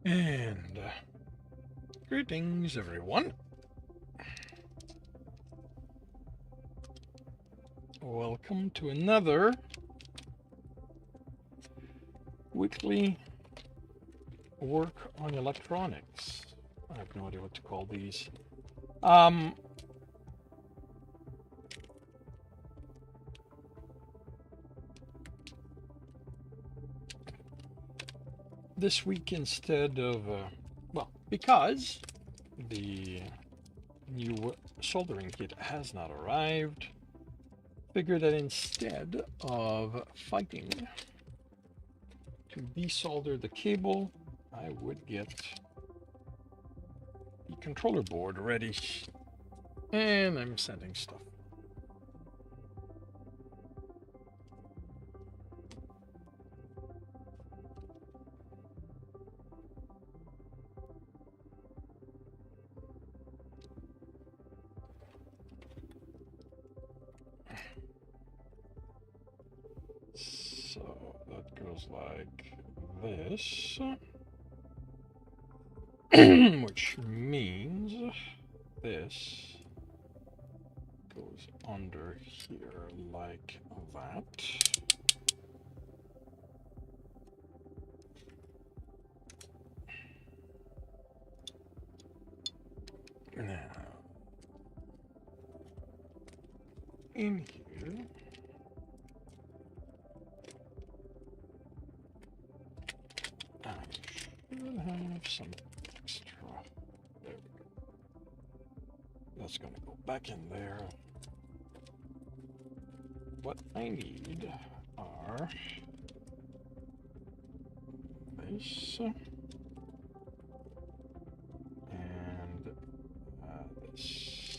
And greetings, everyone. Welcome to another weekly work on electronics. I have no idea what to call these. This week, instead of, because the new soldering kit has not arrived, figure that instead of fighting to desolder the cable, I would get the controller board ready. And I'm sending stuff. So that goes like this, which means this goes under here like that. Now, in here, I should have some extra. There we go. That's going to go back in there. What I need are this and this.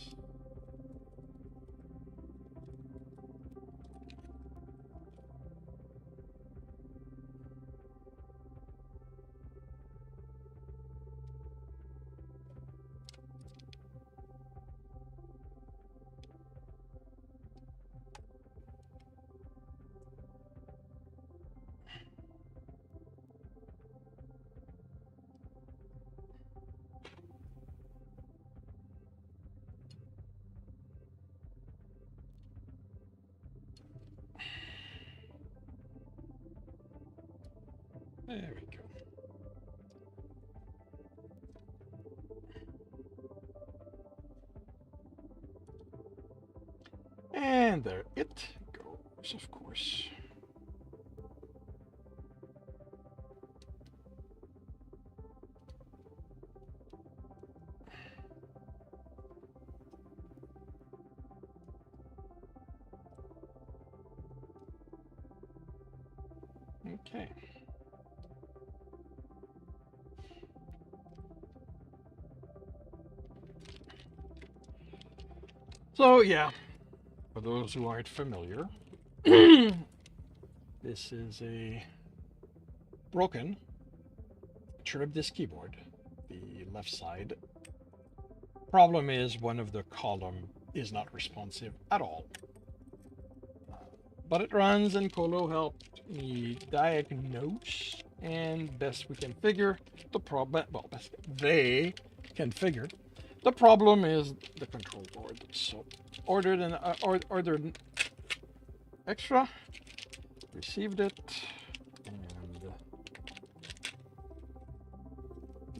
There we go. And there it goes, of course. Okay. So yeah, for those who aren't familiar, this is a broken trim this keyboard, the left side. Problem is one of the column is not responsive at all. But it runs, and Colo helped me diagnose, and best we can figure the problem. Well, best they can figure the problem is the control board. So ordered extra, received it, and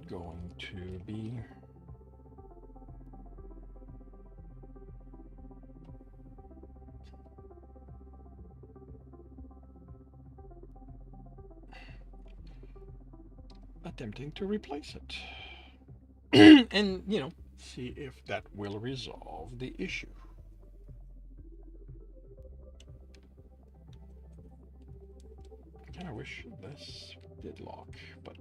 going to be attempting to replace it. And, see if that will resolve the issue. I wish this did lock, but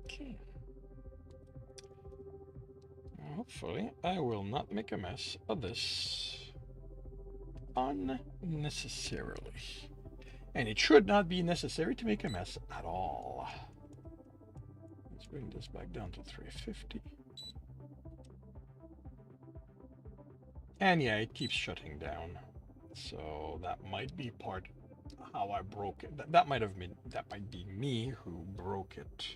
okay. Hopefully, I will not make a mess of this unnecessarily. And it should not be necessary to make a mess at all. bring this back down to 350. And yeah, it keeps shutting down. So that might be part how I broke it. That might be me who broke it.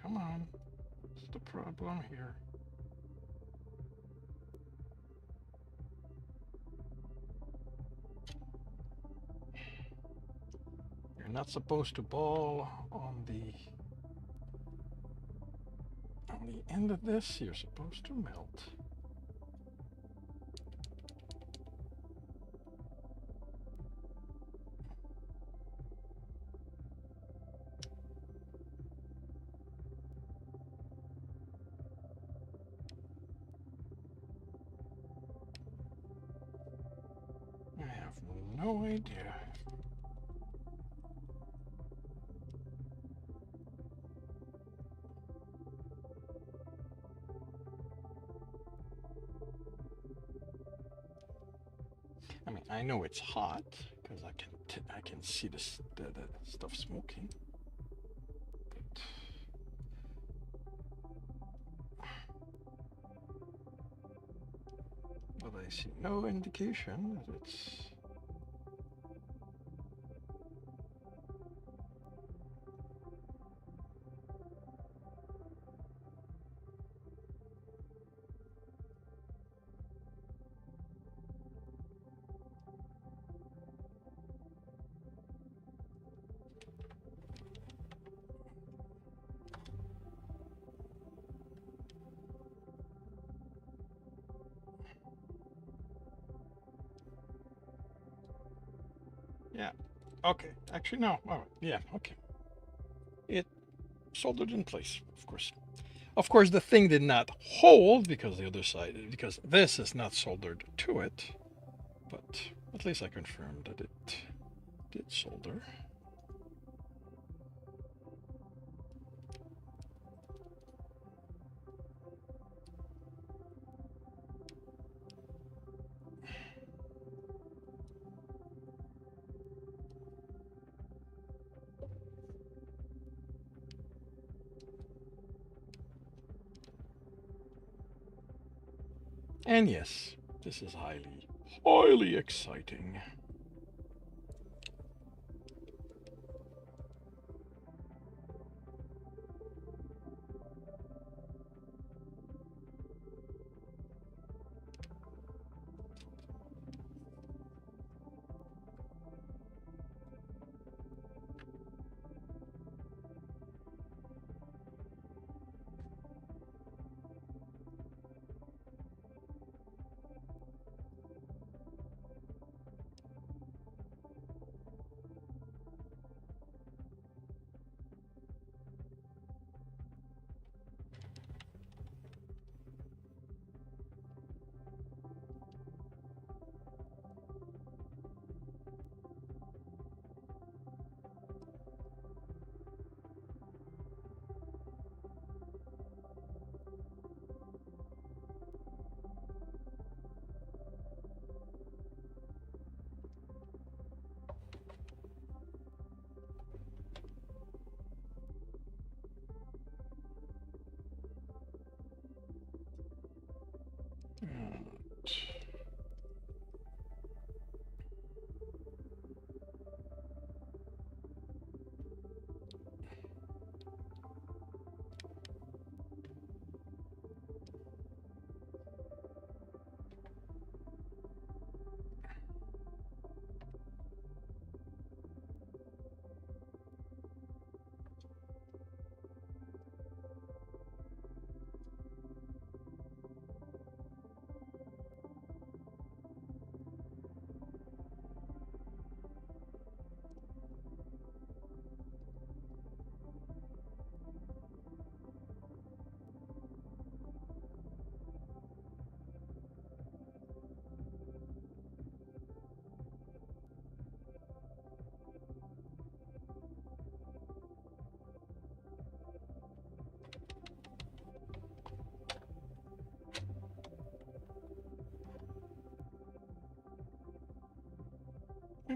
Come on. What's the problem here? You're not supposed to ball on the end of this. You're supposed to melt. I have no idea. I mean, I know it's hot because I can see the stuff smoking. But I see no indication that it's. Yeah. Okay. Actually, no. Oh, yeah. Okay. It soldered in place, of course. Of course, the thing did not hold because because this is not soldered to it. But at least I confirmed that it did solder. And yes, this is highly exciting.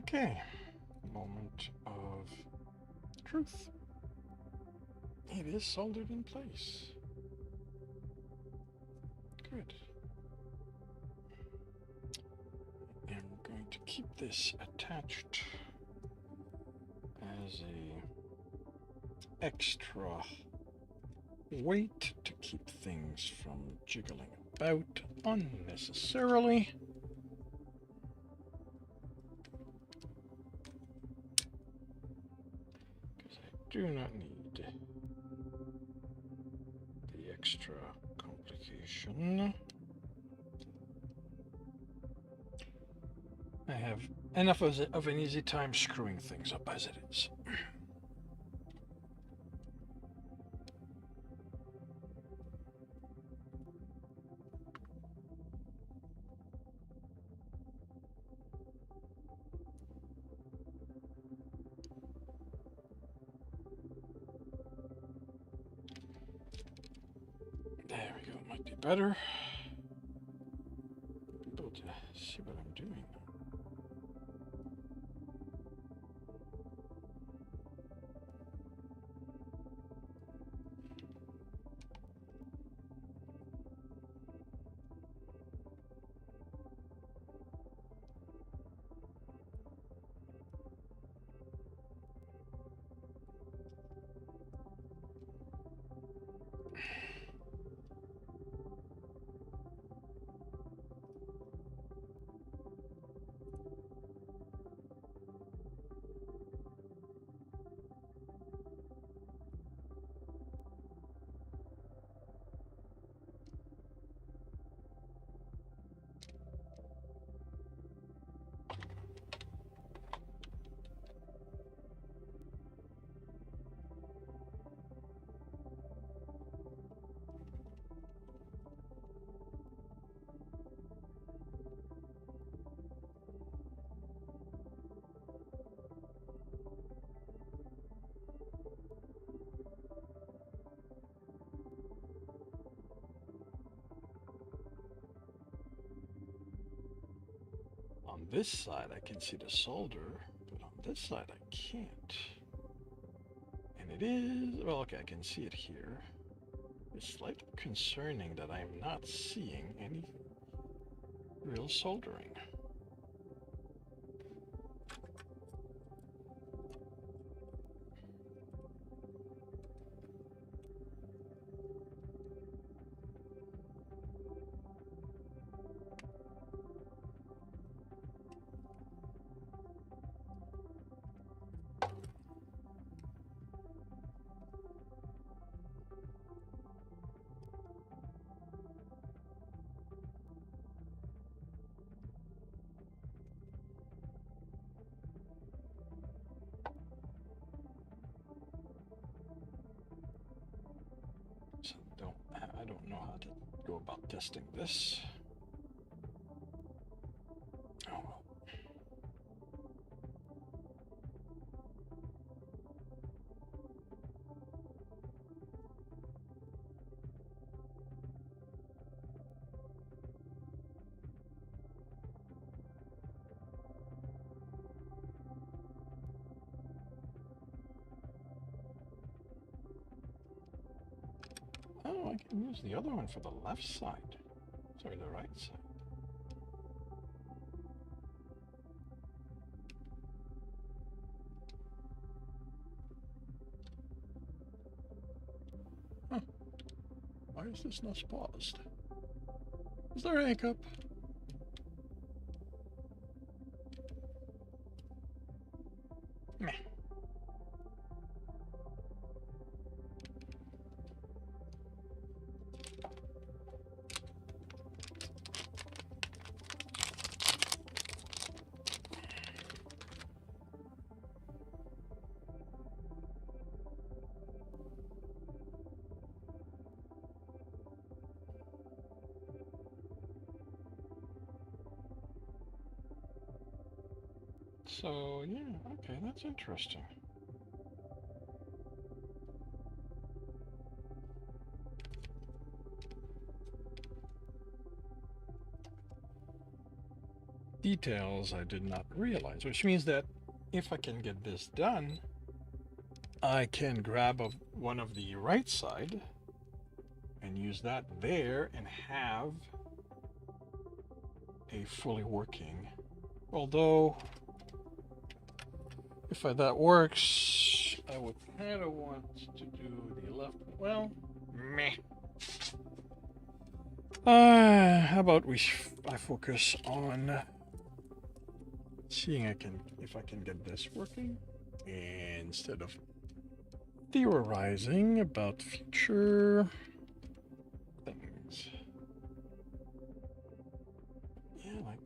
Okay, moment of truth. It is soldered in place. Good. And we're going to keep this attached as a extra weight to keep things from jiggling about unnecessarily. Because I do not need the extra complication. I have enough of an easy time screwing things up as it is. There we go, it might be better. Be able to see what I'm doing. On this side I can see the solder, but on this side I can't. And it is, well, okay, I can see it here. It's slightly concerning that I'm not seeing any real soldering. So I don't know how to go about testing this. Oh well. Oh, I can use the other one for the left side. Sorry, the right side. Huh. Why is this not paused? Is there a hiccup? Meh. So, yeah, okay, that's interesting. details I did not realize, which means that if I can get this done, I can grab one of the right side and use that there and have a fully working. Although, if that works, I would kind of want to do the left. Well, meh. How about I focus on seeing if I can get this working instead of theorizing about future things. Yeah, like.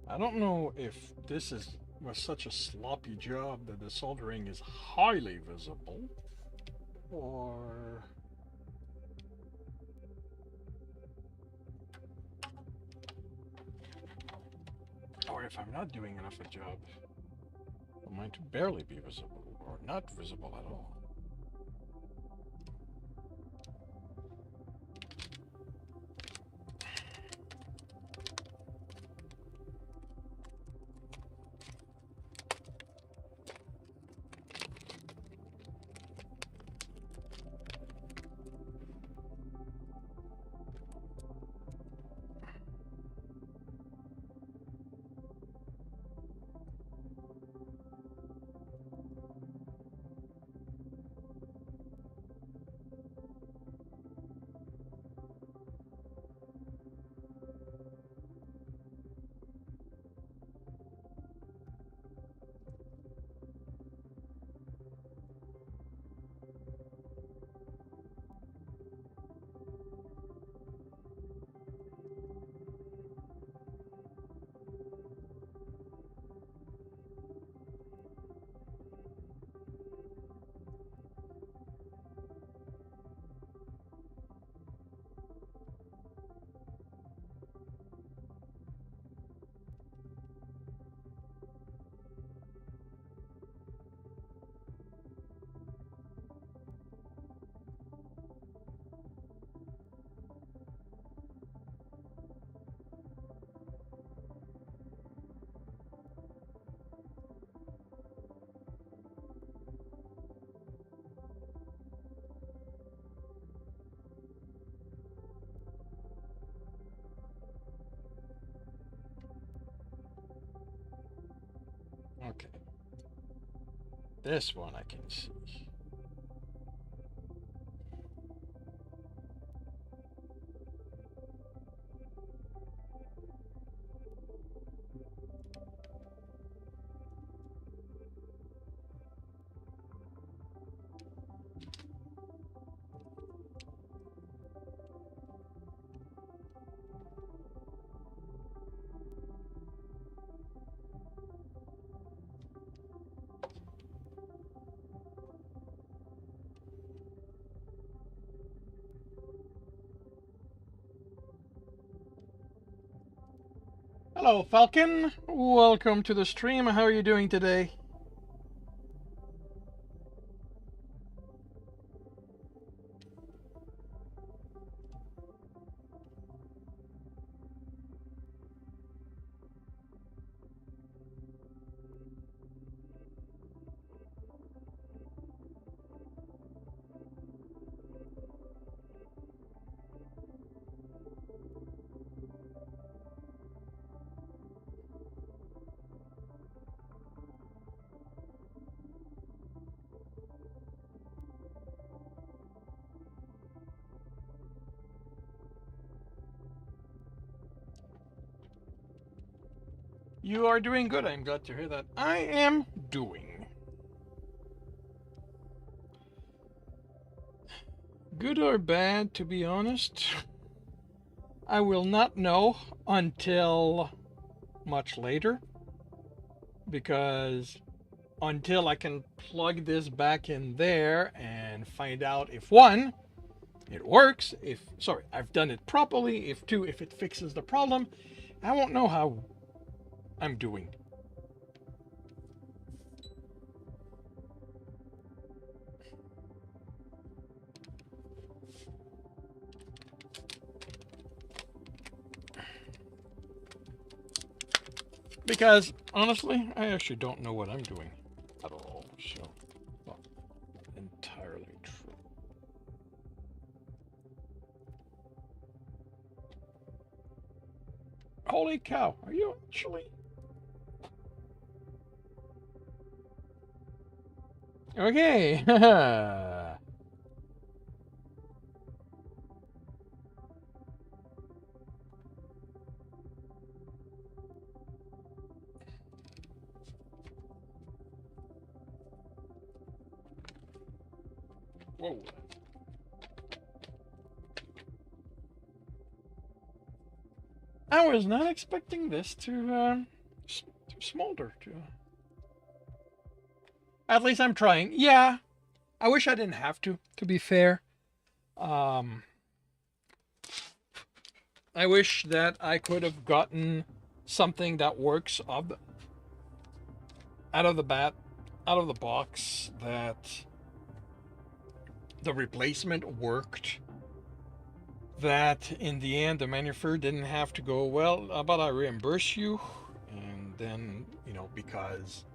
I don't know if this was such a sloppy job that the soldering is highly visible, or if I'm not doing enough of a job, I might barely be visible, or not visible at all. Okay. This one I can see. Hello, Falcon. Welcome to the stream. How are you doing today? You are doing good. I'm glad to hear that. I am doing. Good or bad, to be honest, I will not know until much later, because until I can plug this back in there and find out if one, it works, if, sorry, I've done it properly, if two, if it fixes the problem, I won't know how I'm doing. Because honestly, I actually don't know what I'm doing at all. So, well, entirely true. Holy cow! Are you actually? Okay. Whoa. I was not expecting this to smolder. At least I'm trying. Yeah, I wish I didn't have to. To be fair, um, I wish that I could have gotten something that works out of the box, that the replacement worked, that in the end the manufacturer didn't have to go, well, how about I reimburse you, and then, you know, because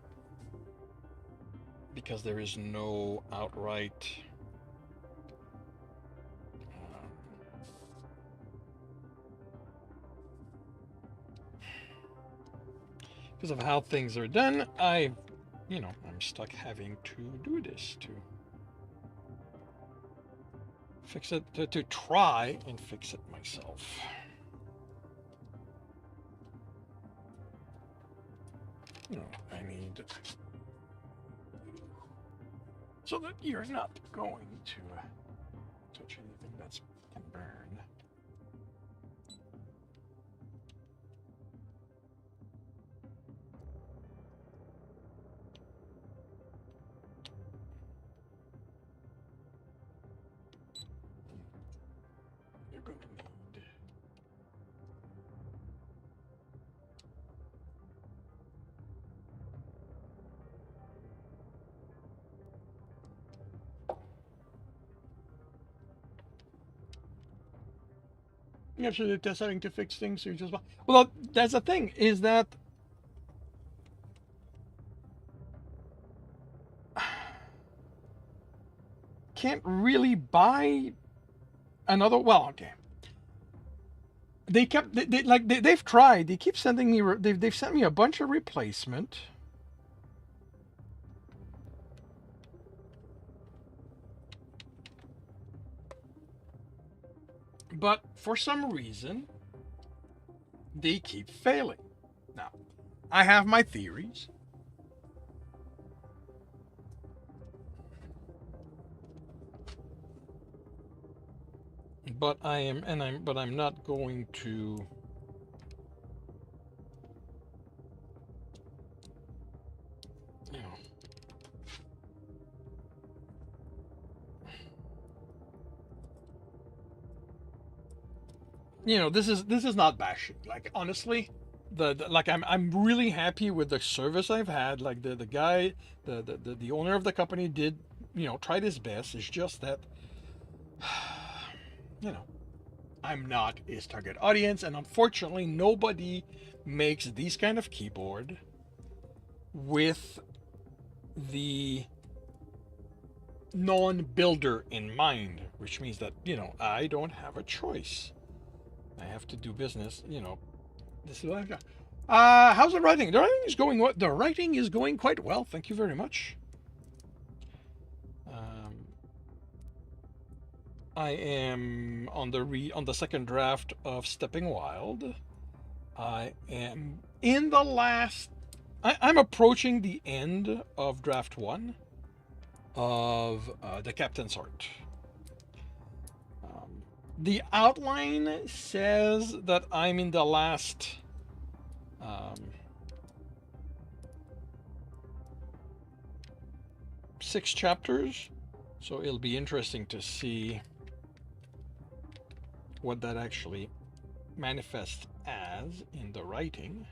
there is no outright because of how things are done, I'm stuck having to do this to fix it, to try and fix it myself. No, I need, so that you're not going to touch anything that's can burn. You're going to need, you actually deciding to fix things, so you just, well, that's the thing, is that can't really buy another, well, okay, they've tried, they keep sending me, they've sent me a bunch of replacement, but for some reason they keep failing. Now, I have my theories, but I'm not going to, you know, this is not bashing. Like, honestly, like, I'm really happy with the service I've had. Like, the guy, the owner of the company did, tried his best. It's just that, I'm not his target audience, and unfortunately, nobody makes these kind of keyboard with the non-builder in mind, which means that, I don't have a choice. I have to do business, this is what I've got. How's the writing? The writing is going quite well. Thank you very much. I am on the second draft of Stepping Wild. I am in the last. I'm approaching the end of draft 1 of the Captain's Art. The outline says that I'm in the last um, 6 chapters, so it'll be interesting to see what that actually manifests as in the writing.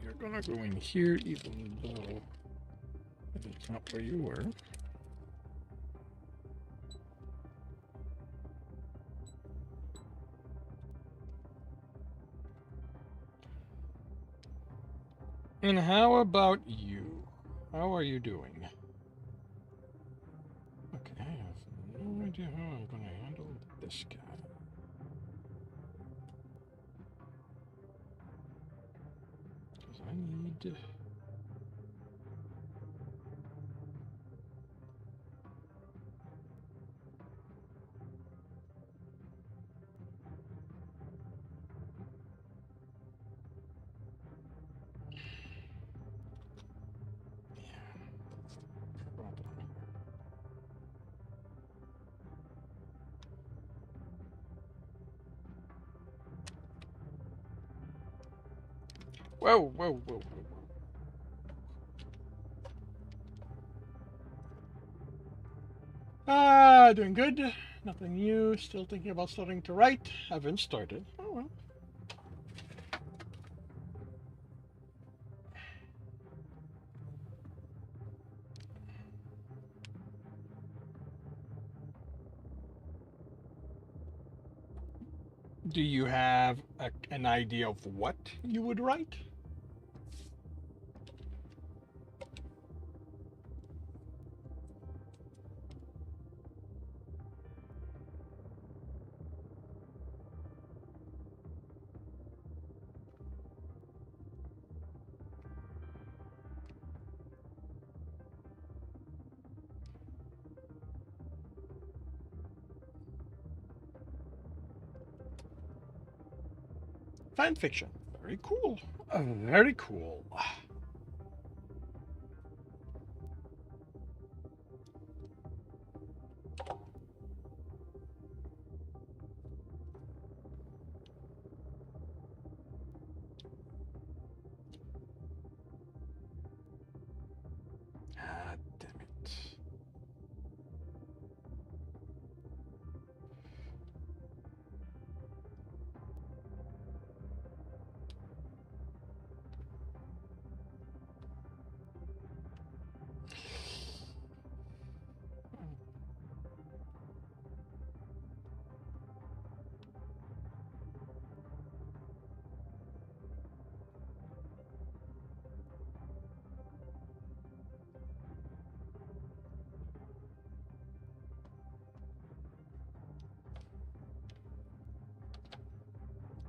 You're gonna go in here even though it's not where you were. And how about you? How are you doing? Okay, I have no idea how I'm going to handle this guy. Because I need... Whoa, whoa, whoa, whoa, whoa. Doing good. Nothing new. Still thinking about starting to write. Haven't started. Oh well. Do you have an idea of what you would write? Fan fiction. Very cool. Very cool. Ah, damn it.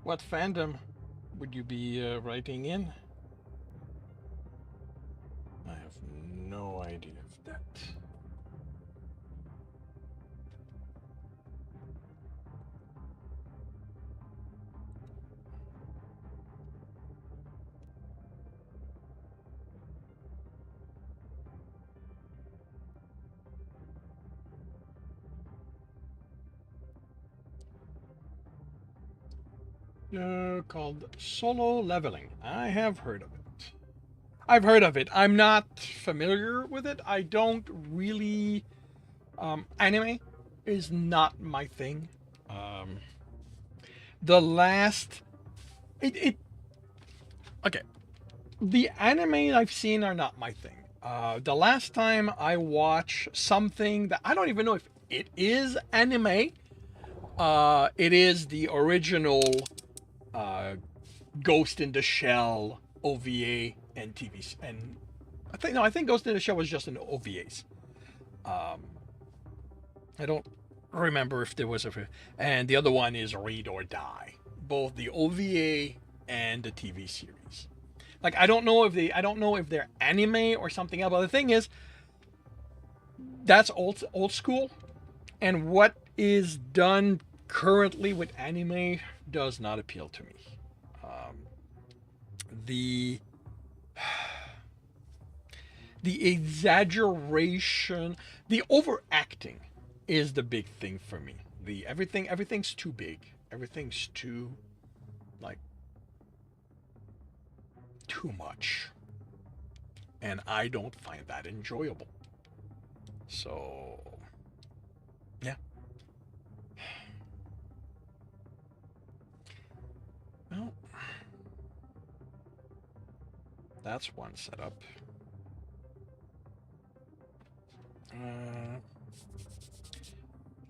What fandom would you be writing in? I have no idea of that. Called Solo Leveling. I have heard of it. I've heard of it. I'm not familiar with it. I don't really. Anime is not my thing. Um, the last. It. Okay. The anime I've seen are not my thing. The last time I watched something that I don't even know if it is anime. It is the original Ghost in the Shell OVA and TV, and I think Ghost in the Shell was just an OVAs. I don't remember if there was and the other one is Read or Die, both the OVA and the TV series. Like I don't know if they're anime or something else. But the thing is, that's old school, and what is done currently with anime does not appeal to me. the the exaggeration, the overacting is the big thing for me. The everything's too big. Everything's too like too much. And I don't find that enjoyable. So yeah. Well, that's one setup.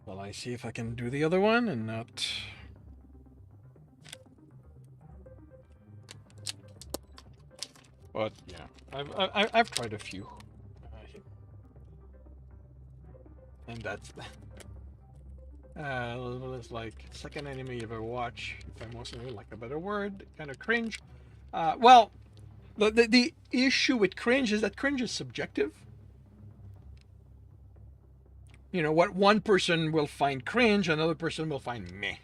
Well, I see if I can do the other one and not. But yeah, I've tried a few, and that's it's like second anime you ever watch. If I mostly like a better word, kind of cringe. Well, the issue with cringe is that cringe is subjective. You know what one person will find cringe, another person will find meh.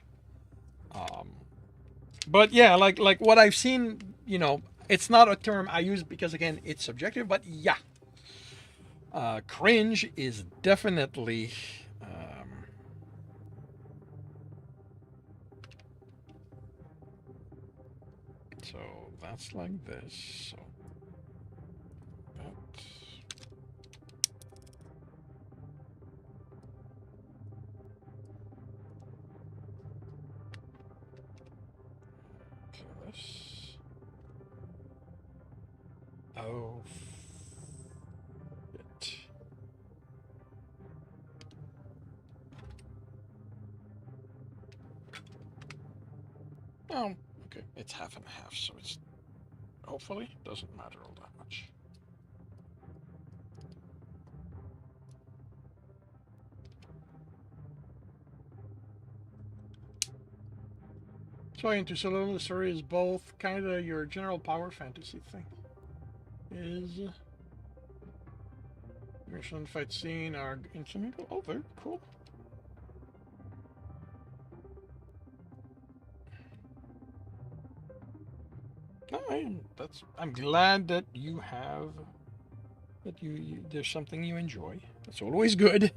Um, but yeah, like what I've seen, it's not a term I use because again it's subjective. But yeah, cringe is definitely. So that's like this. So that. Okay, this. Oh. It. Oh, okay. It's half and half, so it's hopefully doesn't matter all that much. So into Saloon, the story is both kind of your general power fantasy thing. Is mission fight scene are instrumental? Oh, very cool. No, I'm glad that you have that you there's something you enjoy. It's always good.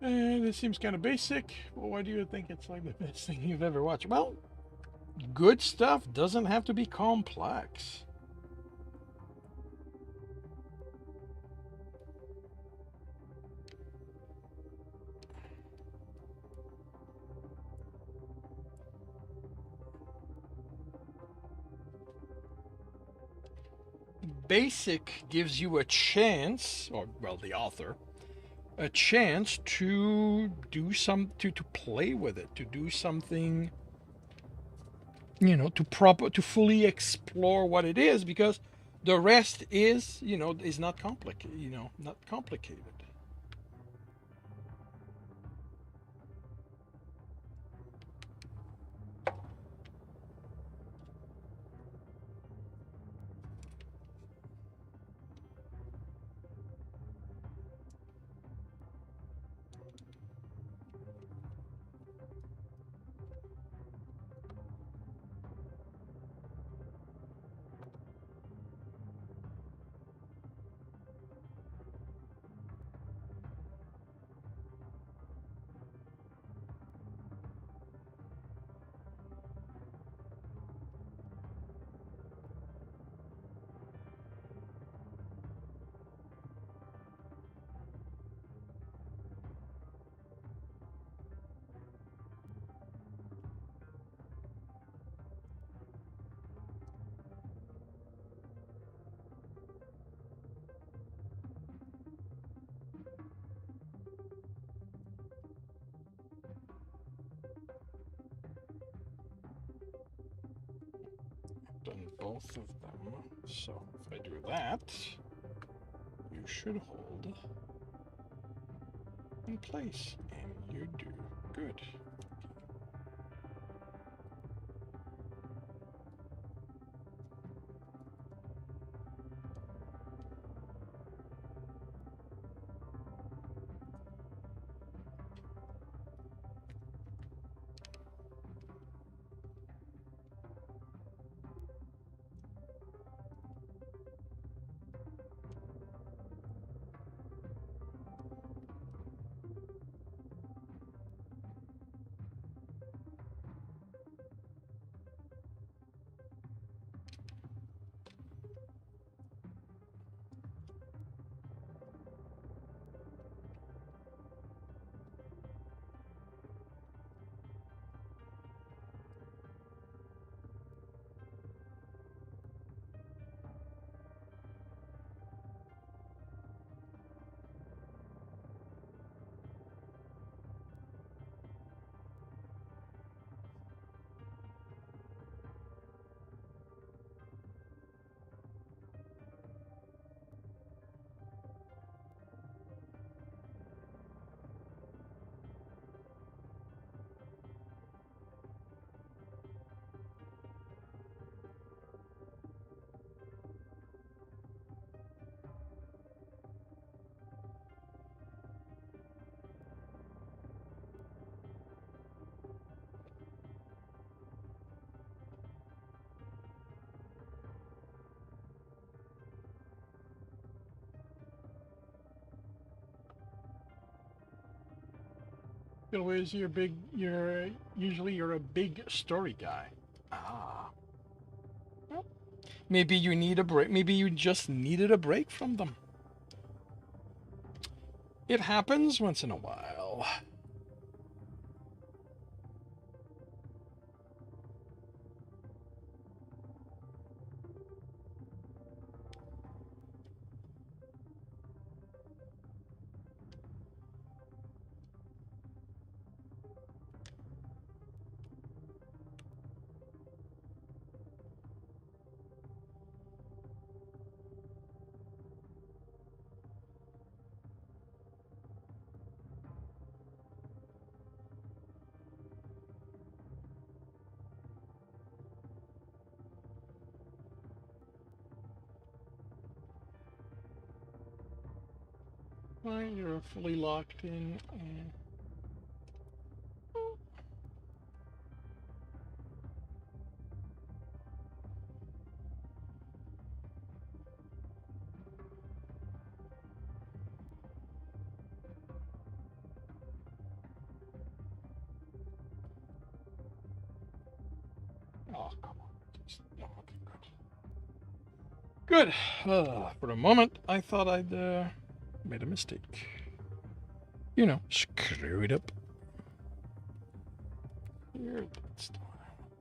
This seems kind of basic. Well, why do you think it's like the best thing you've ever watched? Well, good stuff doesn't have to be complex. Basic gives you a chance, or well, the author, a chance to do to play with it, to do something, to fully explore what it is, because the rest is not complicated, not complicated. both of them. So if I do that, you should hold in place, and you do. Good. Always usually you're a big story guy. Ah. Well, maybe you need a break. Maybe you just needed a break from them. It happens once in a while. Well, you're fully locked in. And... Oh, come on. No, okay, good. Good. For a moment, I thought I'd made a mistake. You know, screw it up. Here, that's the one I want.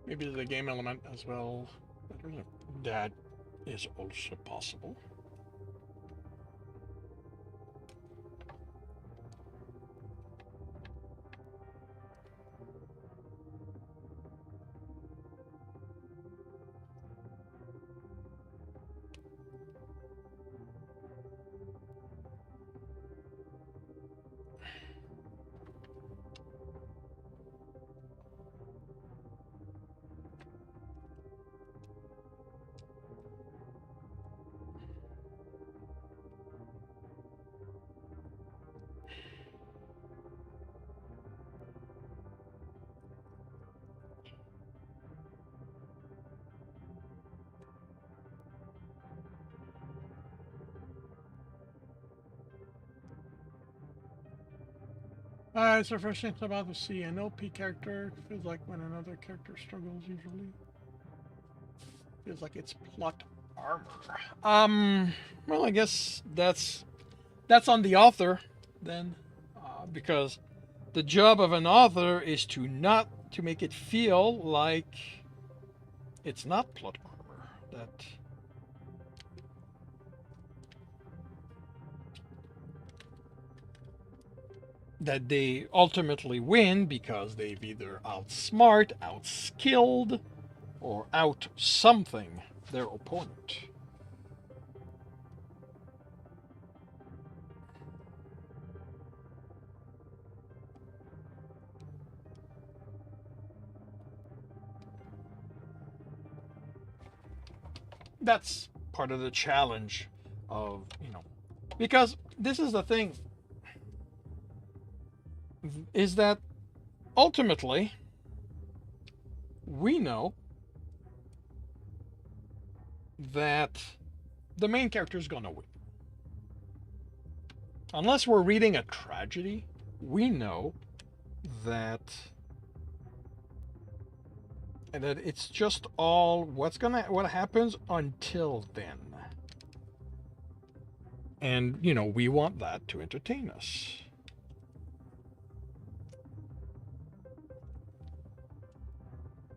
Maybe the game element as well. That is also possible. It's refreshing about to see an OP character. Feels like when another character struggles, usually. Feels like it's plot armor. Well, I guess that's on the author then, because the job of an author is to not to make it feel like it's not plot armor. That they ultimately win because they've either outsmart, outskilled, or out something their opponent. That's part of the challenge of, because this is the thing, is that ultimately we know that the main character is going to win. Unless we're reading a tragedy, we know that it's just all what happens until then. And, we want that to entertain us.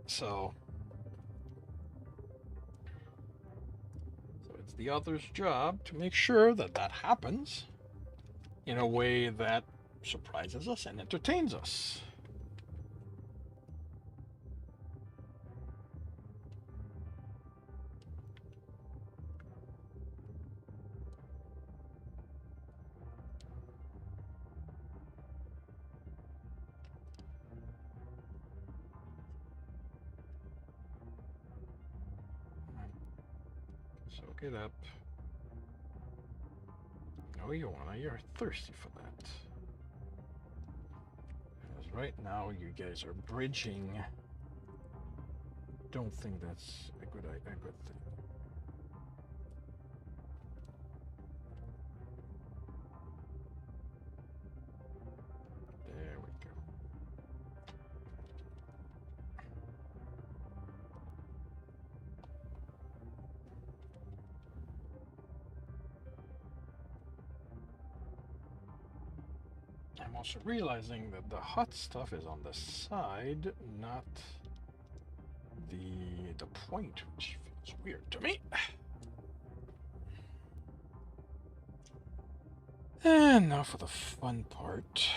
So it's the author's job to make sure that that happens in a way that surprises us and entertains us. So get up. No, you wanna. You're thirsty for that. Because right now you guys are bridging. Don't think that's a good thing. There we go. I'm also realizing that the hot stuff is on the side, not the point, which feels weird to me. And now for the fun part.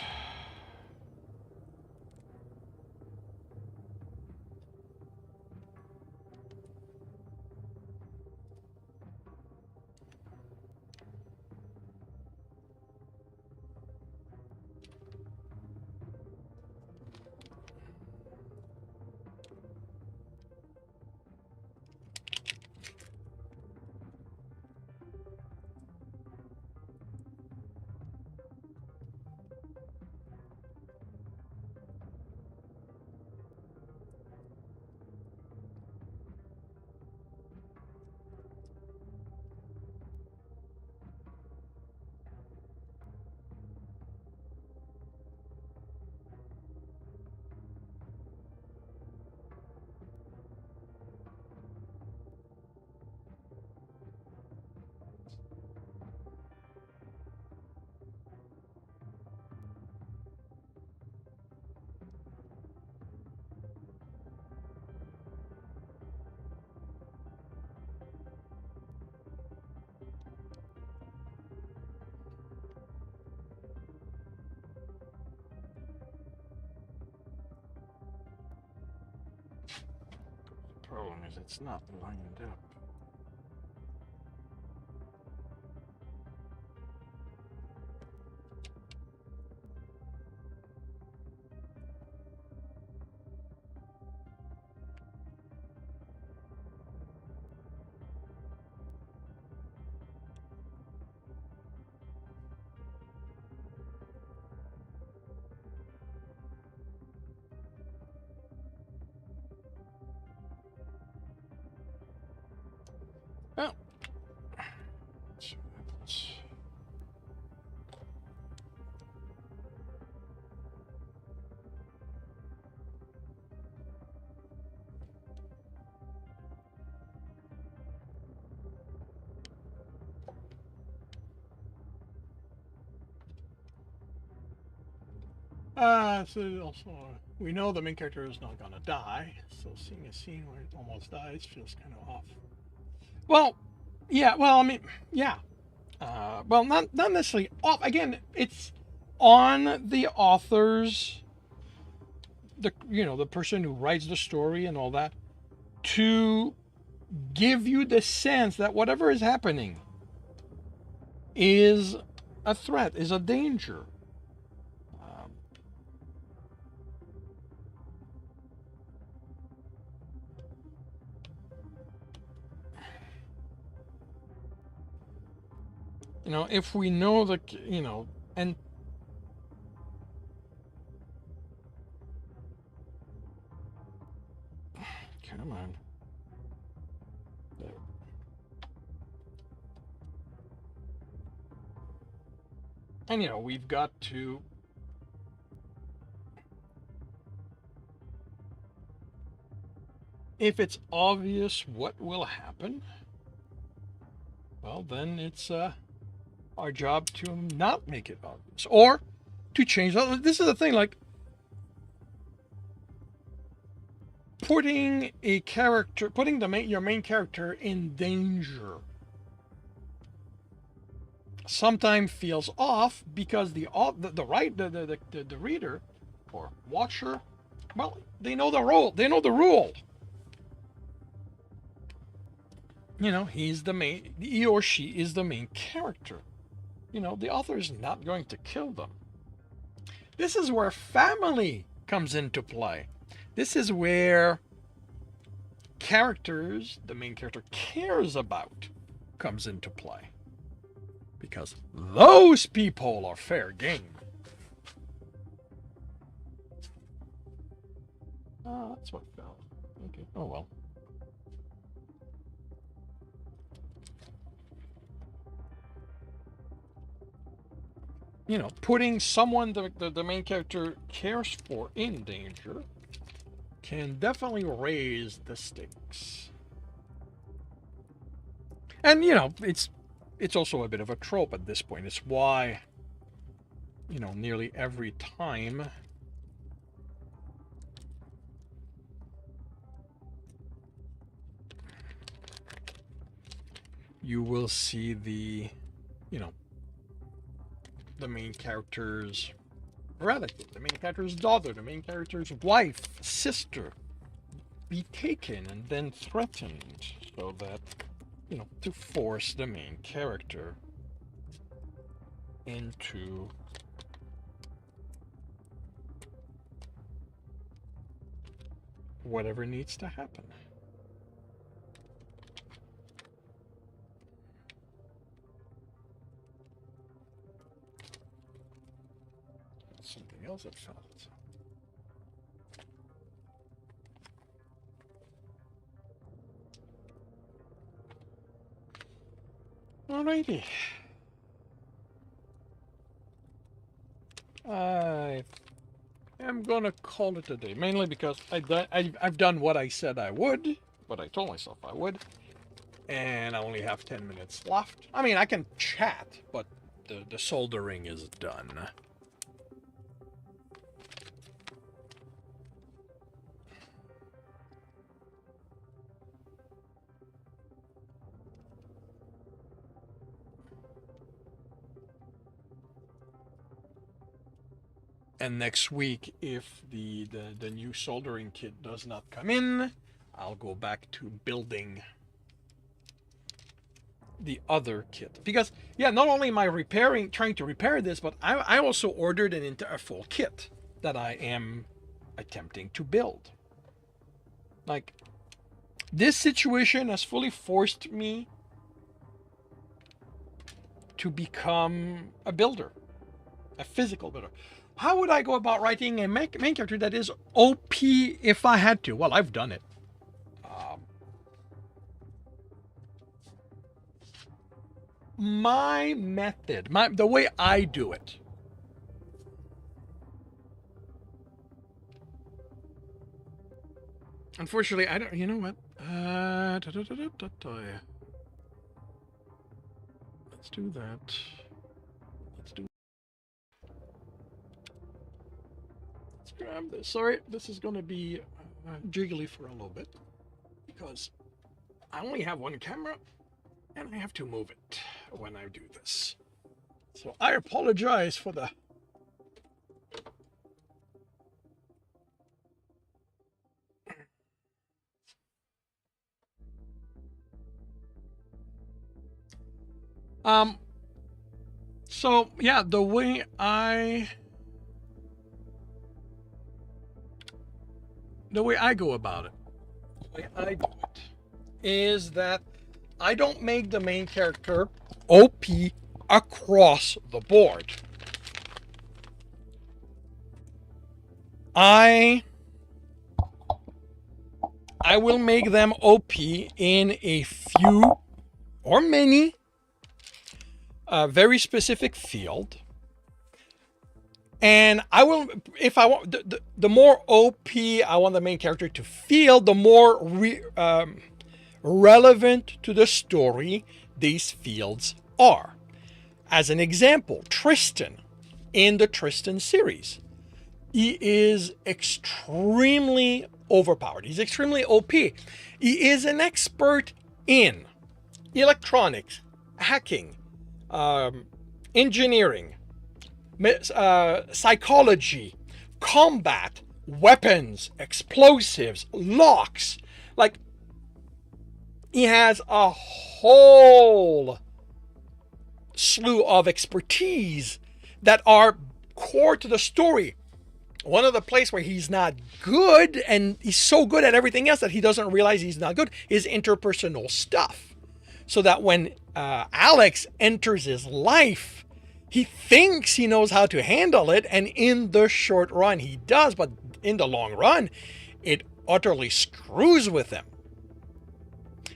The problem is it's not lined up. So also, we know the main character is not gonna die, so seeing a scene where it almost dies feels kind of off. Well, yeah, well, I mean, yeah. Well, not necessarily off. Again, it's on the author's, the person who writes the story and all that, to give you the sense that whatever is happening is a threat, is a danger. Um, if we know that, and come on. And we've got to, if it's obvious what will happen, well, then it's our job to not make it obvious, or to change. This is the thing, like putting your main character in danger sometimes feels off because the reader or watcher, well, they know the role, they know the rule. He or she is the main character. The author is not going to kill them. This is where family comes into play. This is where characters the main character cares about comes into play. Because those people are fair game. Oh, that's what fell. Okay. Oh well. Putting someone the main character cares for in danger can definitely raise the stakes. And it's also a bit of a trope at this point. It's why nearly every time you will see the main character's relative, the main character's daughter, the main character's wife, sister be taken and then threatened, so that to force the main character into whatever needs to happen. Something else that fell. Alrighty. I am gonna call it a day, mainly because I've done what I said I would, what I told myself I would, and I only have 10 minutes left. I mean, I can chat, but the soldering is done. And next week, if the new soldering kit does not come in, I'll go back to building the other kit. Because, yeah, not only am I trying to repair this, but I also ordered a full kit that I am attempting to build. Like, this situation has fully forced me to become a builder, a physical builder. How would I go about writing a main character that is OP if I had to? Well, I've done it. My method, the way I do it. Unfortunately, I don't. You know what? Let's do that. Let's do. grab this. Sorry, this is going to be jiggly for a little bit because I only have one camera and I have to move it when I do this. So I apologize for the so yeah, the way I go about it, the way I do it is that I don't make the main character OP across the board. I will make them OP in a few or many very specific field. And I will, if I want, the more OP I want the main character to feel, the more relevant to the story these fields are. As an example, Tristan in the Tristan series. He is extremely overpowered. He's extremely OP. He is an expert in electronics, hacking, engineering, psychology, combat, weapons, explosives, locks. Like, he has a whole slew of expertise that are core to the story. One of the places where he's not good, and he's so good at everything else that he doesn't realize he's not good, is interpersonal stuff. So that when Alex enters his life, he thinks he knows how to handle it, and in the short run he does, but in the long run, it utterly screws with him.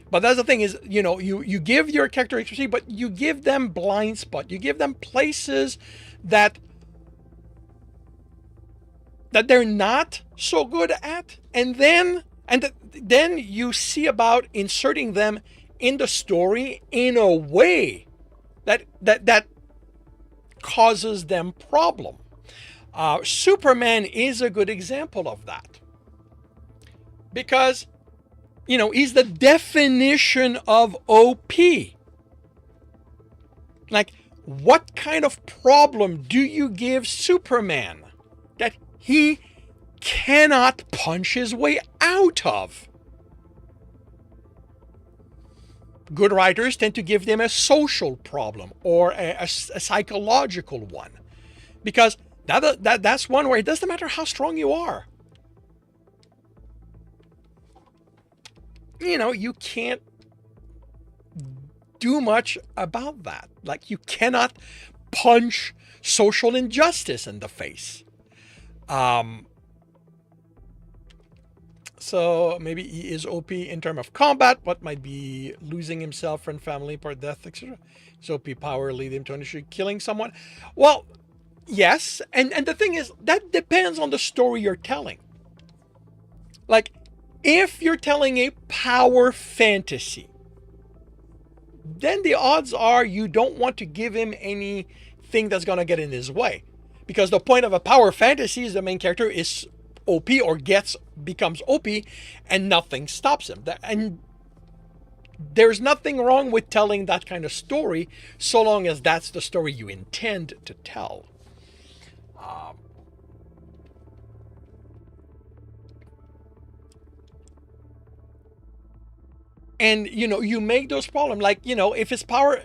But that's the thing is, you give your character expertise, but you give them blind spot. You give them places that they're not so good at, and then you see about inserting them in the story in a way that causes them problem. Superman is a good example of that, because he's the definition of OP. Like, what kind of problem do you give Superman that he cannot punch his way out of? Good writers tend to give them a social problem or a psychological one, because that's one where it doesn't matter how strong you are. You can't do much about that. Like, you cannot punch social injustice in the face. So maybe he is OP in terms of combat, but might be losing himself, friend, family, part, death, etc. His OP power lead him to initially killing someone. Well, yes, and the thing is, that depends on the story you're telling. Like, if you're telling a power fantasy, then the odds are you don't want to give him anything that's going to get in his way. Because the point of a power fantasy is the main character is OP or becomes OP and nothing stops him. And there's nothing wrong with telling that kind of story so long as that's the story you intend to tell. And, you make those problems. Like, if his power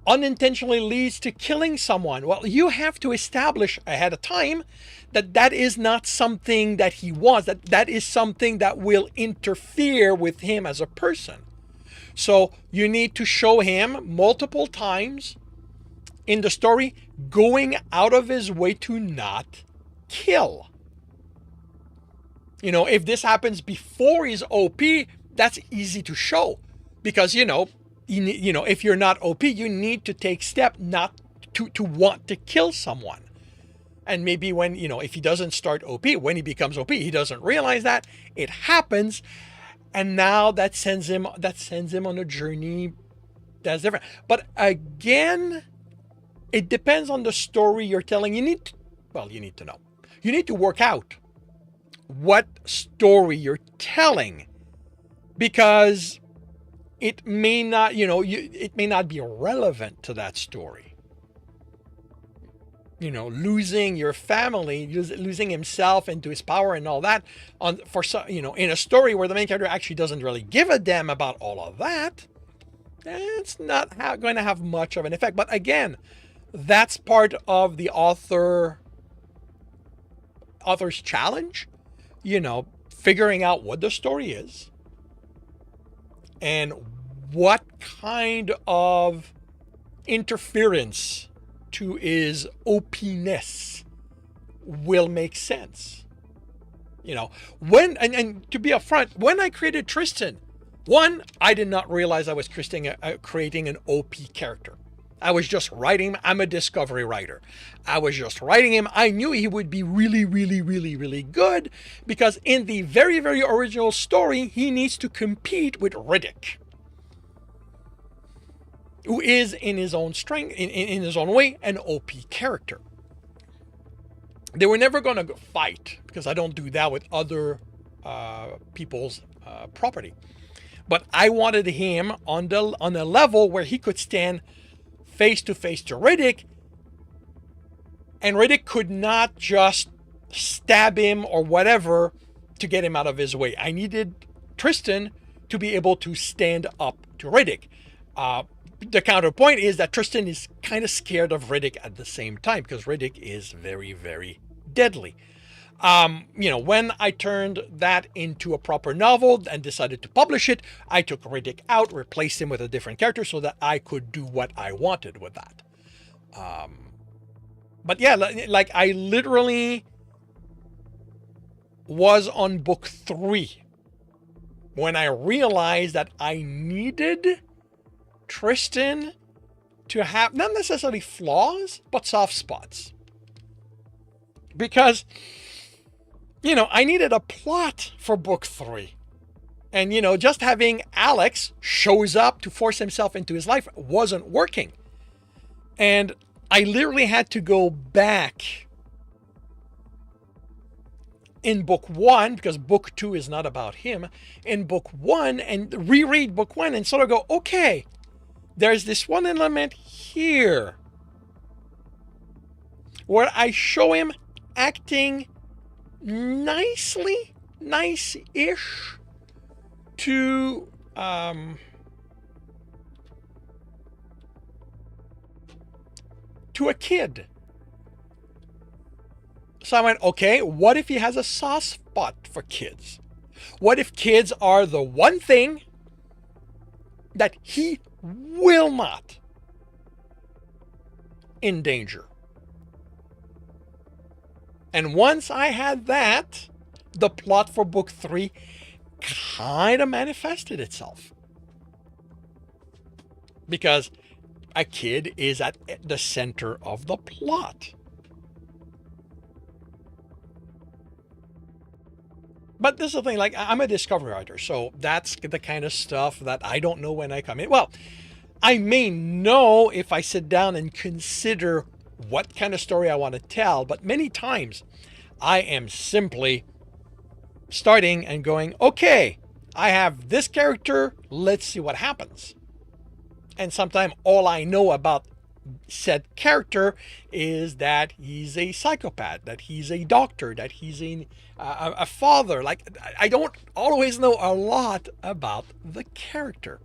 unintentionally leads to killing someone, well, you have to establish ahead of time that is not something that he wants, that is something that will interfere with him as a person. So you need to show him multiple times in the story going out of his way to not kill. If this happens before he's OP, that's easy to show, because if you're not OP, you need to take step not to want to kill someone. And maybe when if he doesn't start OP, when he becomes OP, he doesn't realize that it happens, and now that sends him on a journey that's different. But again, it depends on the story you're telling. You need to know. You need to work out what story you're telling, because it may not, it may not be relevant to that story. Losing your family, losing himself into his power and all that in a story where the main character actually doesn't really give a damn about all of that, it's not going to have much of an effect. But again, that's part of the author's challenge, figuring out what the story is and what kind of interference to his OP-ness will make sense. When, and to be upfront, when I created Tristan, one, I did not realize I was creating an OP character. I was just writing him. I'm a discovery writer. I was just writing him. I knew he would be really, really, really, really good, because in the very, very original story, he needs to compete with Riddick, who is in his own strength, in his own way, an OP character. They were never going to fight, because I don't do that with other people's property. But I wanted him on a level where he could stand face to face to Riddick, and Riddick could not just stab him or whatever to get him out of his way. I needed Tristan to be able to stand up to Riddick. The counterpoint is that Tristan is kind of scared of Riddick at the same time, because Riddick is very, very deadly. When I turned that into a proper novel and decided to publish it, I took Riddick out, replaced him with a different character so that I could do what I wanted with that. But yeah, like I literally was on book 3 when I realized that I needed Tristan to have not necessarily flaws, but soft spots. Because I needed a plot for book 3. And, just having Alex shows up to force himself into his life wasn't working. And I literally had to go back in book 1, because book 2 is not about him, in book 1, and reread book 1 and sort of go, okay, there's this one element here where I show him acting nice-ish to a kid. So I went, okay, what if he has a soft spot for kids? What if kids are the one thing that he will not endanger? And once I had that, the plot for book 3 kind of manifested itself. Because a kid is at the center of the plot. But this is the thing, like, I'm a discovery writer, so that's the kind of stuff that I don't know when I come in. Well, I may know if I sit down and consider what kind of story I want to tell, but many times I am simply starting and going, okay, I have this character, let's see what happens. And sometimes all I know about said character is that he's a psychopath, that he's a doctor, that he's a father. Like, I don't always know a lot about the character.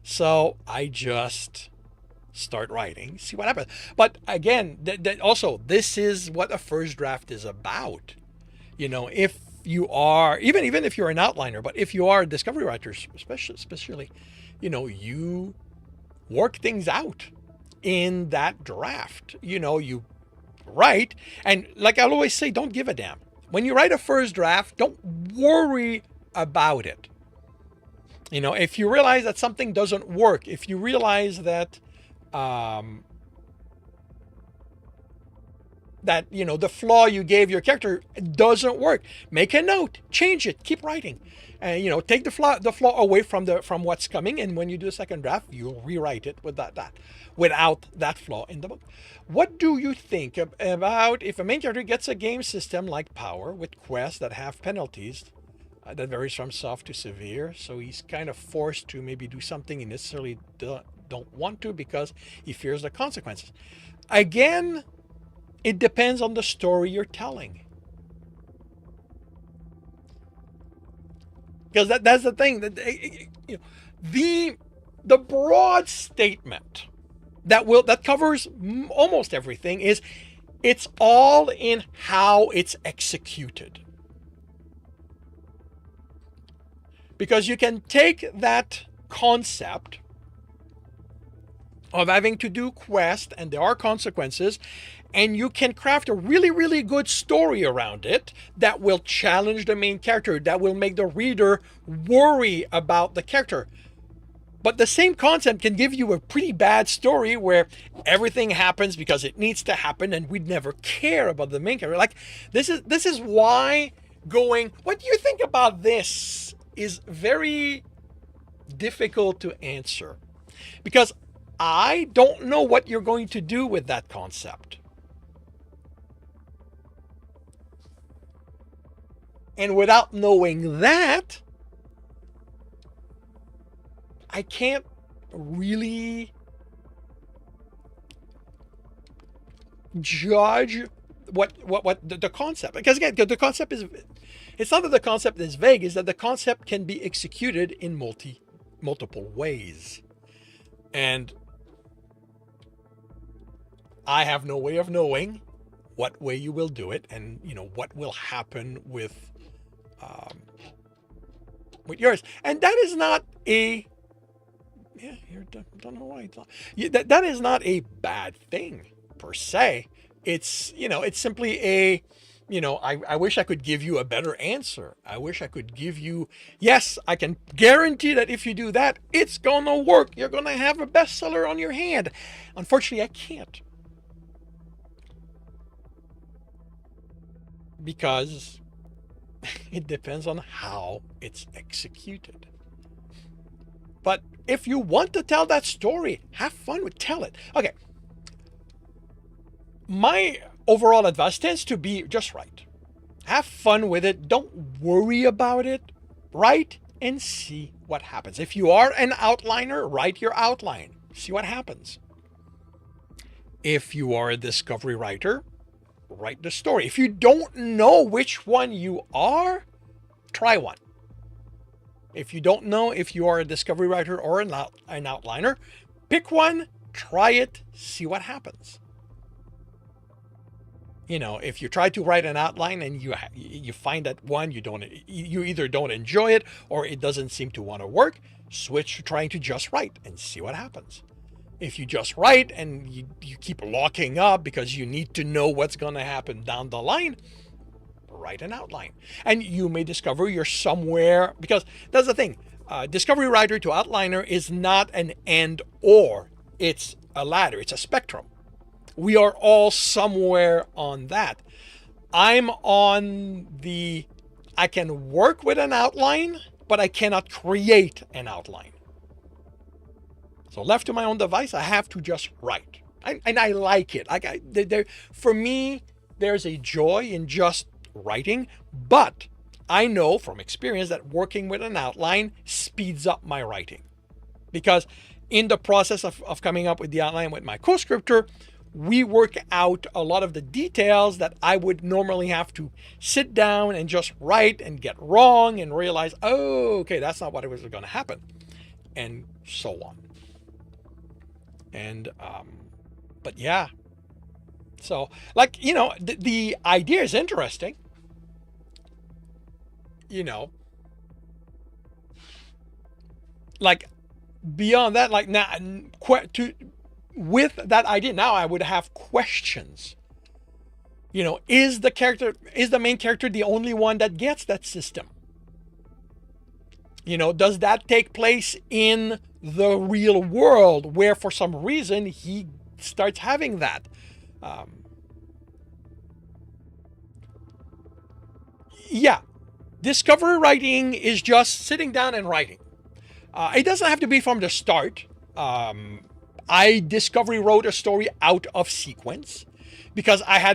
So I just start writing, see what happens. But again, also, this is what a first draft is about. If you are, even if you're an outliner, but if you are a discovery writer, especially, you work things out in that draft. You write, and like I'll always say, don't give a damn. When you write a first draft, don't worry about it. If you realize that something doesn't work, if you realize that that, you know, the flaw you gave your character doesn't work, make a note, change it, keep writing. And, you know, take the flaw away from what's coming, and when you do a second draft, you'll rewrite it with that without that flaw in the book. What do you think about if a main character gets a game system like Power with quests that have penalties that varies from soft to severe, so he's kind of forced to maybe do something he necessarily don't want to because he fears the consequences? Again, it depends on the story you're telling. Because that's the thing, that you know, the broad statement that covers almost everything is it's all in how it's executed. Because you can take that concept of having to do quests and there are consequences, and you can craft a really, really good story around it that will challenge the main character, that will make the reader worry about the character. But the same concept can give you a pretty bad story where everything happens because it needs to happen and we'd never care about the main character. Like, this is why going, what do you think about this, is very difficult to answer. Because I don't know what you're going to do with that concept. And without knowing that, I can't really judge what the concept. Because again, the concept is, it's not that the concept is vague, it's that the concept can be executed in multiple ways. And I have no way of knowing what way you will do it, and you know what will happen with yours. And that is not a don't know why that is not a bad thing per se. It's, you know, it's simply a, you know, I wish I could give you a better answer. I wish I could give you, yes, I can guarantee that if you do that, it's gonna work. You're gonna have a bestseller on your hand. Unfortunately, I can't. Because it depends on how it's executed. But if you want to tell that story, have fun with tell it. Okay. My overall advice tends to be just write. Have fun with it. Don't worry about it. Write and see what happens. If you are an outliner, write your outline. See what happens. If you are a discovery writer, write the story. If you don't know which one you are, try one. If you don't know if you are a discovery writer or an outliner, pick one, try it, see what happens. You know, if you try to write an outline and you find that one, you either don't enjoy it or it doesn't seem to want to work, switch to trying to just write and see what happens. If you just write and you keep locking up because you need to know what's going to happen down the line, write an outline. And you may discover you're somewhere, because that's the thing. Discovery writer to outliner is not an and or. It's a ladder. It's a spectrum. We are all somewhere on that. I'm on the, I can work with an outline, but I cannot create an outline. So left to my own device, I have to just write. And I like it. For me, there's a joy in just writing, but I know from experience that working with an outline speeds up my writing. Because in the process of coming up with the outline with my co-scripter, we work out a lot of the details that I would normally have to sit down and just write and get wrong and realize, oh, okay, that's not what was going to happen. And so on. And, but yeah. So, like, you know, the idea is interesting. You know, like, beyond that, like, now, with that idea, now I would have questions. You know, is the main character the only one that gets that system? You know, does that take place in the real world where for some reason he starts having that? Yeah, discovery writing is just sitting down and writing. It doesn't have to be from the start. I discovery wrote a story out of sequence because I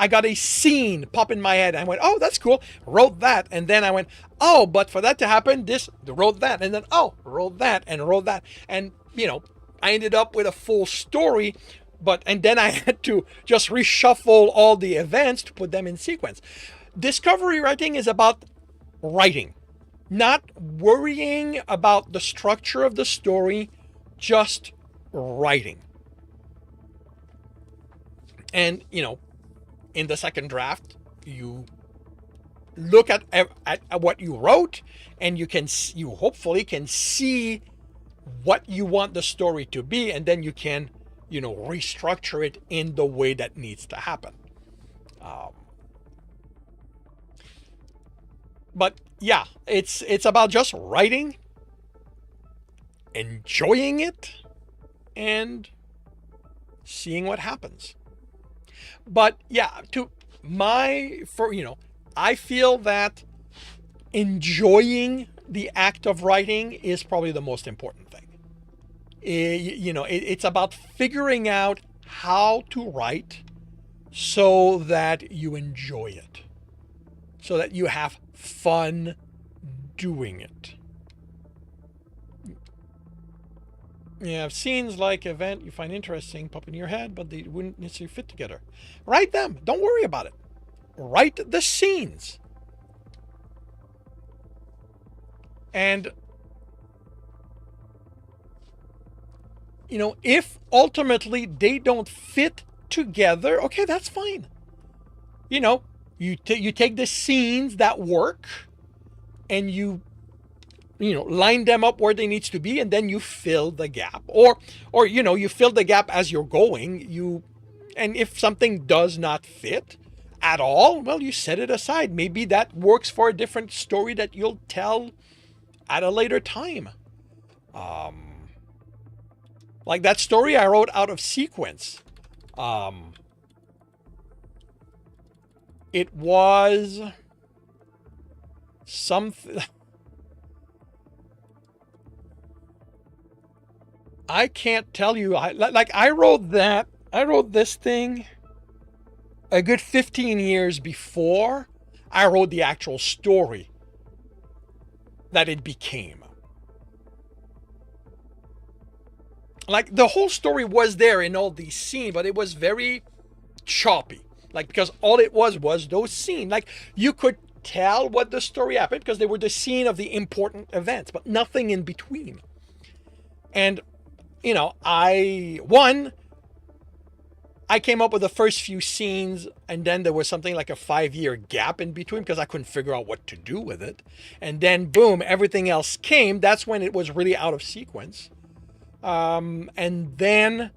got a scene pop in my head. I went, oh, that's cool. Wrote that. And then I went, oh, but for that to happen, wrote that. And then, oh, wrote that and wrote that. And, I ended up with a full story. And then I had to just reshuffle all the events to put them in sequence. Discovery writing is about writing, not worrying about the structure of the story, just writing. And, in the second draft, you look at what you wrote, and you hopefully can see what you want the story to be, and then you can, restructure it in the way that needs to happen. But yeah, it's about just writing, enjoying it, and seeing what happens. But yeah, I feel that enjoying the act of writing is probably the most important thing. It's about figuring out how to write so that you enjoy it, so that you have fun doing it. You have scenes like event you find interesting pop in your head, but they wouldn't necessarily fit together. Write them. Don't worry about it. Write the scenes. And, if ultimately they don't fit together, okay, that's fine. You take the scenes that work and you line them up where they needs to be, and then you fill the gap, or you fill the gap as you're going. And if something does not fit at all, well, you set it aside. Maybe that works for a different story that you'll tell at a later time. Like that story I wrote out of sequence. It was something. I can't tell you. I wrote this thing a good 15 years before I wrote the actual story that it became. Like the whole story was there in all these scenes, but it was very choppy. Like, because all it was those scenes. Like, you could tell what the story happened because they were the scene of the important events, but nothing in between. And I came up with the first few scenes, and then there was something like a 5-year gap in between because I couldn't figure out what to do with it. And then boom, everything else came. That's when it was really out of sequence. And then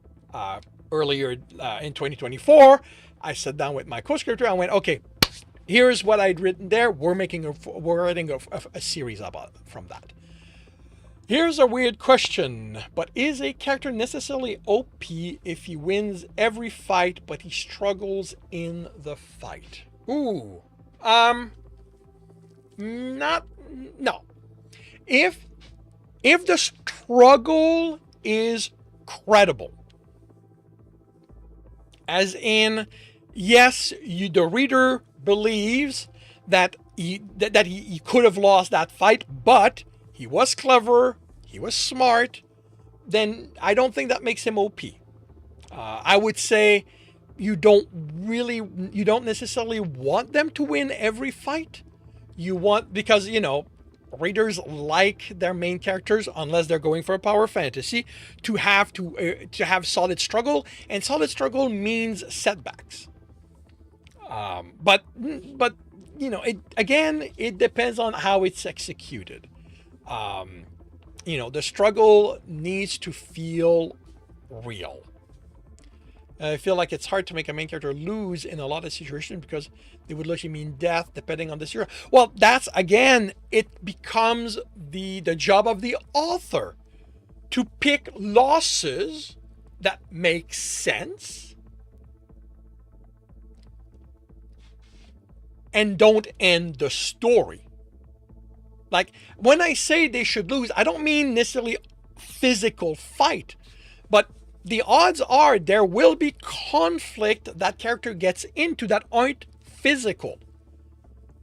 earlier in 2024, I sat down with my co-scriptor. I went, okay, here's what I'd written there. We're writing a series from that. Here's a weird question, but is a character necessarily OP if he wins every fight, but he struggles in the fight? Ooh. No. If the struggle is credible, as in, yes, the reader believes that he could have lost that fight, but he was clever, he was smart, then I don't think that makes him OP. I would say you don't necessarily want them to win every fight. You want, because, readers like their main characters, unless they're going for a power fantasy, to have solid struggle, and solid struggle means setbacks. But it depends on how it's executed. The struggle needs to feel real. I feel like it's hard to make a main character lose in a lot of situations because they would literally mean death depending on the serial. Well, that's, again, it becomes the job of the author to pick losses that make sense and don't end the story. Like, when I say they should lose, I don't mean necessarily physical fight, but the odds are there will be conflict that character gets into that aren't physical.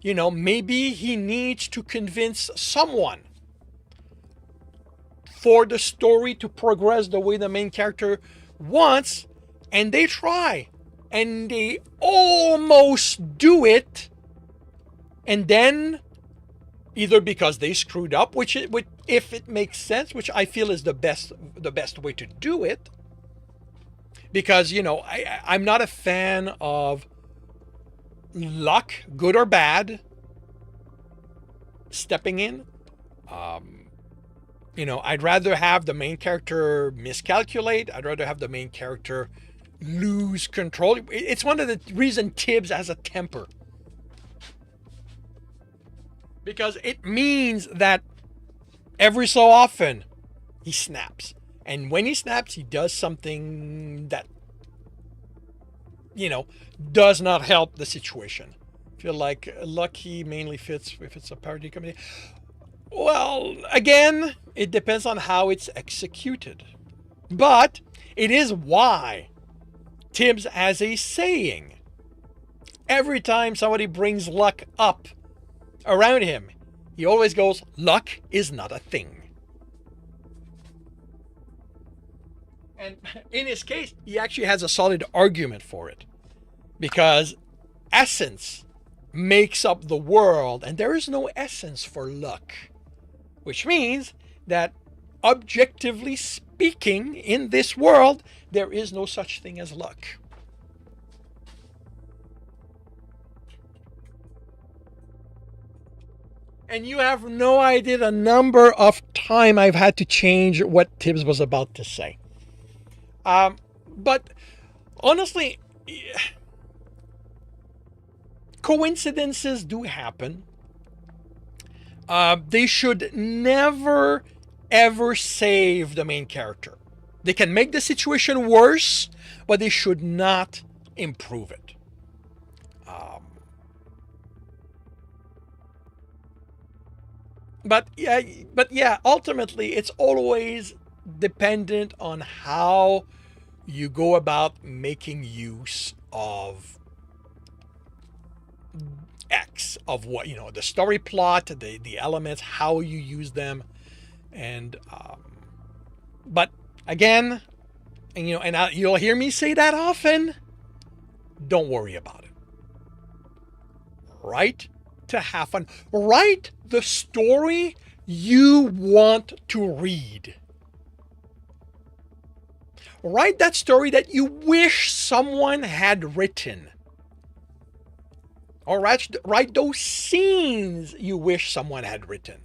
You know, maybe he needs to convince someone for the story to progress the way the main character wants, and they try, and they almost do it, and then either because they screwed up, which if it makes sense, which I feel is the best way to do it, because, you know, I'm not a fan of luck, good or bad, stepping in. You know, I'd rather have the main character miscalculate. I'd rather have the main character lose control. It's one of the reasons Tibbs has a temper, because it means that every so often he snaps. And when he snaps, he does something that, you know, does not help the situation. I feel like Lucky mainly fits if it's a parody comedy. Well, again, it depends on how it's executed. But it is why Tibbs has a saying. Every time somebody brings luck up around him, he always goes, luck is not a thing. And in his case, he actually has a solid argument for it. Because essence makes up the world, and there is no essence for luck. Which means that, objectively speaking, in this world, there is no such thing as luck. And you have no idea the number of times I've had to change what Tibbs was about to say. But honestly, coincidences do happen. They should never, ever save the main character. They can make the situation worse, but they should not improve it. But yeah, ultimately, it's always dependent on how you go about making use of X, of what, you know, the story plot, the elements, how you use them, and but again, and you know, and you'll hear me say that often. Don't worry about it. Write to have fun. Write the story you want to read. Write that story that you wish someone had written. Or write those scenes you wish someone had written.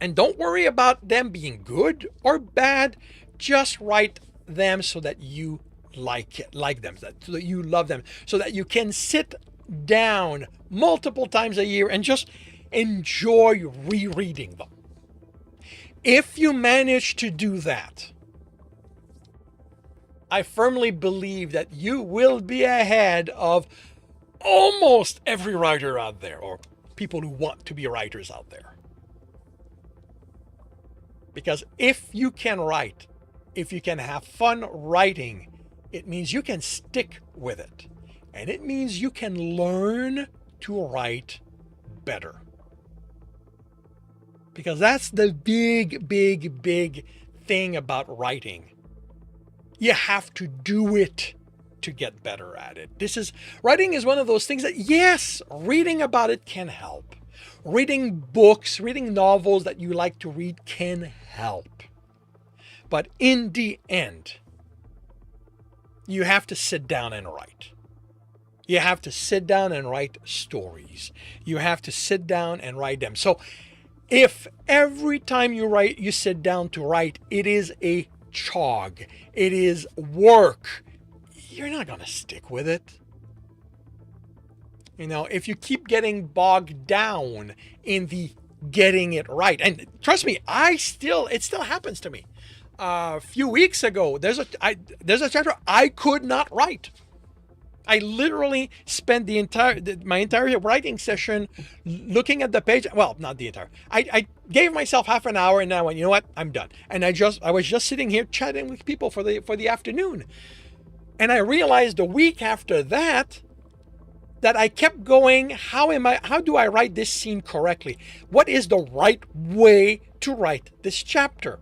And don't worry about them being good or bad. Just write them so that you like them, so that you love them, so that you can sit down multiple times a year and just enjoy rereading them. If you manage to do that, I firmly believe that you will be ahead of almost every writer out there, or people who want to be writers out there. Because if you can write, if you can have fun writing, it means you can stick with it. And it means you can learn to write better. Because that's the big, big, big thing about writing. You have to do it to get better at it. Writing is one of those things that, yes, reading about it can help. Reading books, reading novels that you like to read can help. But in the end, you have to sit down and write. You have to sit down and write stories. You have to sit down and write them. So if every time you write, you sit down to write, it is a chog, it is work, you're not going to stick with it. You know, if you keep getting bogged down in the getting it right, and trust me, it still happens to me. A few weeks ago, there's a chapter I could not write. I literally spent my entire writing session looking at the page. Well, not the entire. I gave myself half an hour, and then I went, you know what, I'm done. And I was just sitting here chatting with people for the afternoon, and I realized a week after that I kept going. How do I write this scene correctly? What is the right way to write this chapter?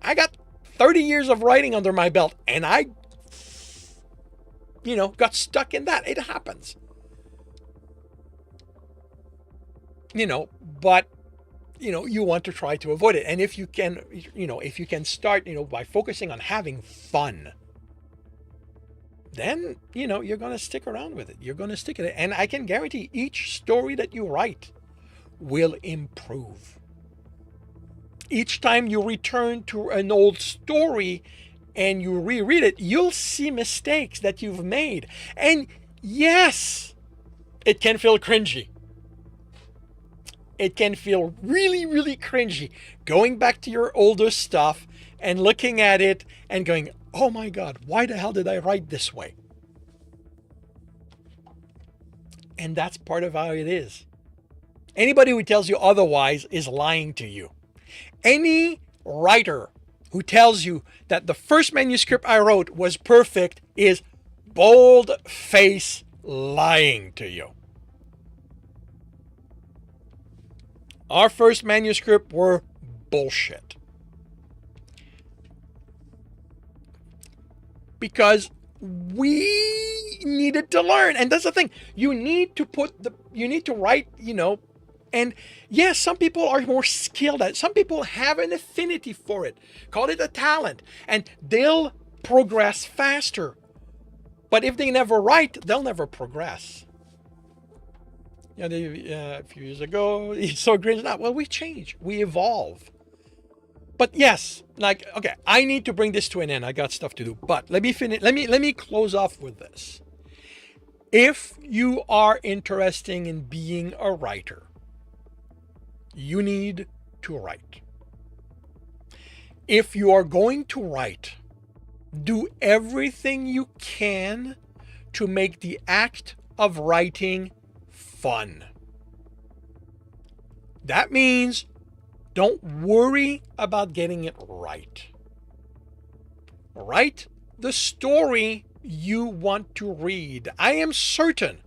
I got 30 years of writing under my belt, and I got stuck in that. It happens. But you want to try to avoid it. And if you can start, by focusing on having fun, then, you're going to stick around with it. You're going to stick at it. And I can guarantee each story that you write will improve. Each time you return to an old story and you reread it, you'll see mistakes that you've made. And yes, it can feel cringy. It can feel really, really cringy going back to your older stuff and looking at it and going, oh my God, why the hell did I write this way? And that's part of how it is. Anybody who tells you otherwise is lying to you. Any writer who tells you that the first manuscript I wrote was perfect is bold-faced lying to you. Our first manuscript were bullshit. Because we needed to learn. And that's the thing. You need to write, and yes, some people are more skilled at it. Some people have an affinity for it. Call it a talent. And they'll progress faster. But if they never write, they'll never progress. A few years ago, it's so great. Well, we change. We evolve. But yes, okay, I need to bring this to an end. I got stuff to do. But let me finish. Let me close off with this. If you are interested in being a writer, you need to write. If you are going to write, do everything you can to make the act of writing fun. That means don't worry about getting it right. Write the story you want to read. I am certain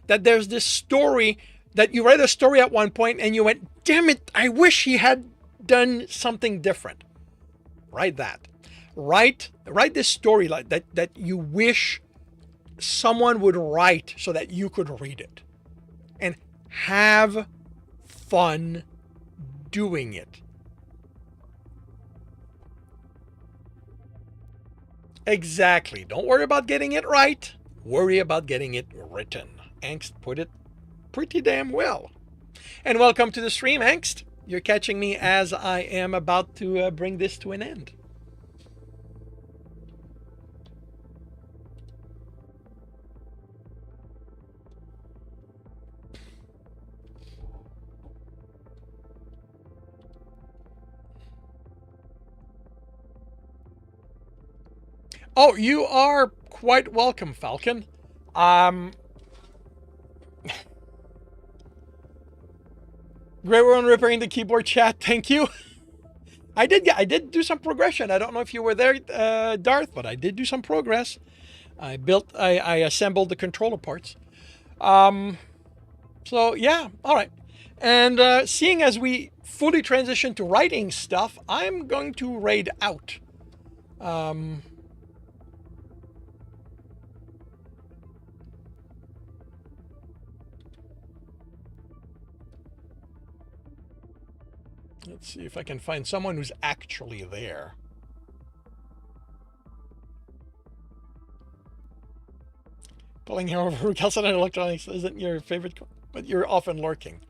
that there's this story that you read a story at one point and you went, damn it, I wish he had done something different. Write that. Write this story like that you wish someone would write so that you could read it. And have fun doing it. Exactly. Don't worry about getting it right. Worry about getting it written. Angst put it pretty damn well. And welcome to the stream, Angst. You're catching me as I am about to bring this to an end. Oh, you are quite welcome, Falcon. Great one repairing the keyboard, chat. Thank you. I did do some progression. I don't know if you were there, Darth, but I did do some progress. I assembled the controller parts. So yeah, all right. And seeing as we fully transition to writing stuff, I'm going to raid out. Let's see if I can find someone who's actually there. Pulling hair over Calcinated Electronics isn't your favorite, but you're often lurking.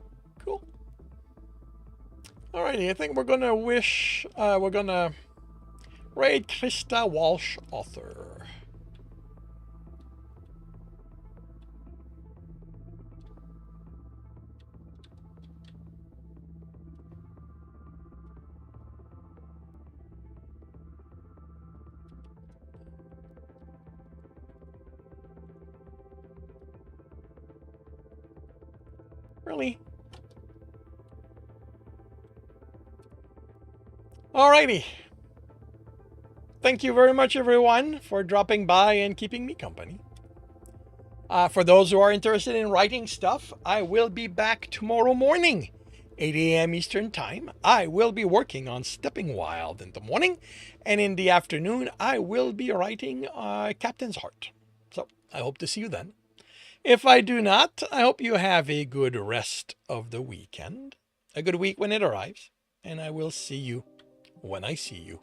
Cool. Alrighty, I think we're gonna raid Krista Walsh, author. Really? Alrighty. Thank you very much, everyone, for dropping by and keeping me company. For those who are interested in writing stuff, I will be back tomorrow morning, 8 a.m. Eastern Time. I will be working on Stepping Wild in the morning, and in the afternoon, I will be writing Captain's Heart. So I hope to see you then. If I do not, I hope you have a good rest of the weekend, a good week when it arrives, and I will see you when I see you.